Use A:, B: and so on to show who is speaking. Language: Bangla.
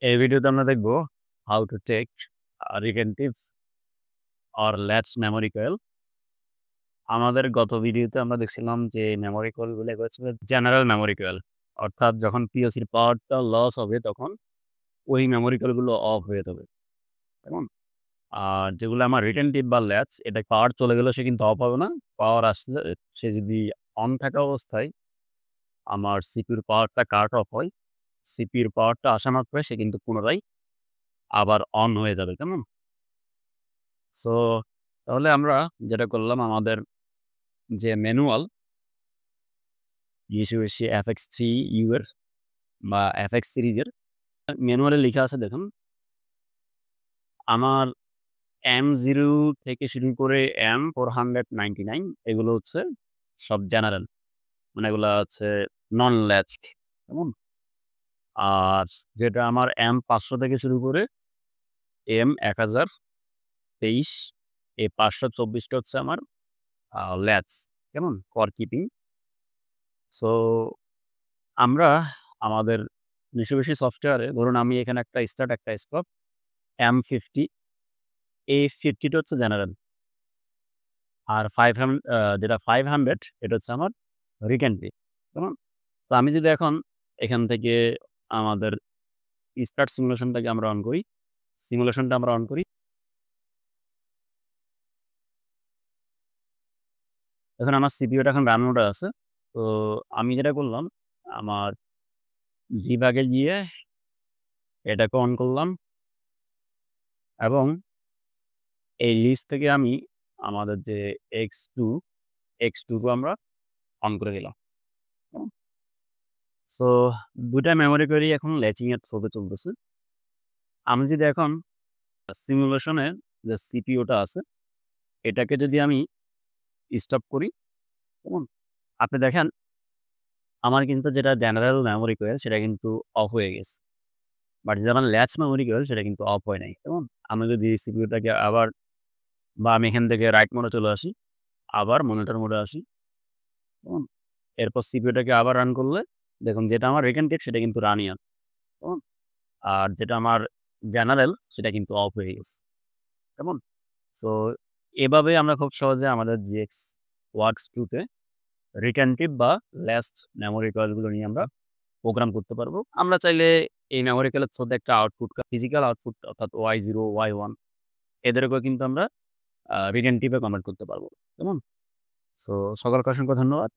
A: এই ভিডিওতে আমরা দেখব how to take retentive or latch memory coil. আমাদের গত ভিডিওতে আমরা দেখছিলাম যে মেমোরি কয়েলগুলো এগুলো হচ্ছে জেনারেল মেমোরি কয়েল। অর্থাৎ যখন পিওসির পাওয়ারটা লস হবে তখন ওই মেমোরি কয়েলগুলো অফ হয়ে যাবে। কেমন? আর যেগুলো আমার রিটেনটিভ বা ল্যাচ এটা পাওয়ার চলে গেলেও সে কিন্তু অফ হবে না। পাওয়ার আসলে সে যদি অন থাকা অবস্থায় আমার সিপিইউর পাওয়ারটা কাট অফ হয়, সিপিইউর পাওয়ারটা আসা মাত্রই সে কিন্তু পুনরায় আবার অন হয়ে যাবে। কেমন? সো তাহলে আমরা যেটা করলাম আমাদের যে ম্যানুয়াল Mitsubishi FX3U এর বা FX সিরিজের ম্যানুয়ালে লিখা আছে দেখুন। আমার M0 থেকে শুরু করে M499 এগুলো হচ্ছে সব জেনারেল। মানে এগুলা হচ্ছে নন ল্যাচড কেমন? আর যেটা আমার M500 থেকে শুরু করে M1023 এই 524 টা হচ্ছে আমার ল্যাচ কেমন? For keeping. সো আমরা আমাদের Mitsubishi সফটওয়্যারে ধরুন আমি এখানে একটা স্টার্ট একটা স্টপ M50 এই 50 টা হচ্ছে জেনারেল। আর যেটা 500 এটা হচ্ছে আমার রিটেনটিভ। কেমন? তো আমি যদি এখন এখান থেকে আমাদের স্টার্ট সিমুলেশনটাকে আমরা অন করি। সিমুলেশনটা আমরা অন করি। এখন আমার সিপিইউটা এখন রান মোডে আছে। তো আমি যেটা করলাম আমার ডিবাগে গিয়ে এটাকে অন করলাম এবং এই লিস্ট থেকে আমি আমাদের যে X2 কে আমরা অন করে দিলাম। হুম? সো ২ টা মেমোরি কয়েলই এখন ল্যাচিং এর থ্রুতে চলতেছে। আমি যদি এখন সিমুলেশনের যে সিপিইউটা আছে এটাকে যদি আমি স্টপ করি, কেমন? আপনি দেখেন আমার কিন্তু যেটা জেনারেল মেমোরি কয়েল সেটা কিন্তু অফ হয়ে গেছে। বাট যেটা আমার ল্যাচ মেমোরি কয়েল সেটা কিন্তু অফ হয় নাই। কেমন? আমি যদি সিপিইউটাকে আবার বা আমি এখান থেকে রাইট মোডে চলে আসি, আবার মনিটর মোডে আসি, কেমন? এরপর সিপিইউটাকে আবার রান করলে দেখুন যেটা আমার রিটেনটিভ সেটা কিন্তু রানই আছে। কেমন? আর যেটা আমার জেনারেল সেটা কিন্তু অফ হয়ে গেছে। কেমন? সো এভাবে আমরা খুব সহজে আমাদের GX Works 2 তে রিটেনটিভ বা ল্যাচড মেমোরি কয়েলগুলো নিয়ে আমরা প্রোগ্রাম করতে পারবো। আমরা চাইলে এই মেমোরি কয়েলের থ্রুতে একটা ফিজিক্যাল আউটপুট অর্থাৎ Y0, Y1 এদেরকেও কিন্তু আমরা রিটেনটিভ এ কনভার্ট করতে পারবো। কেমন? সো সকলকে অসংখ্য ধন্যবাদ।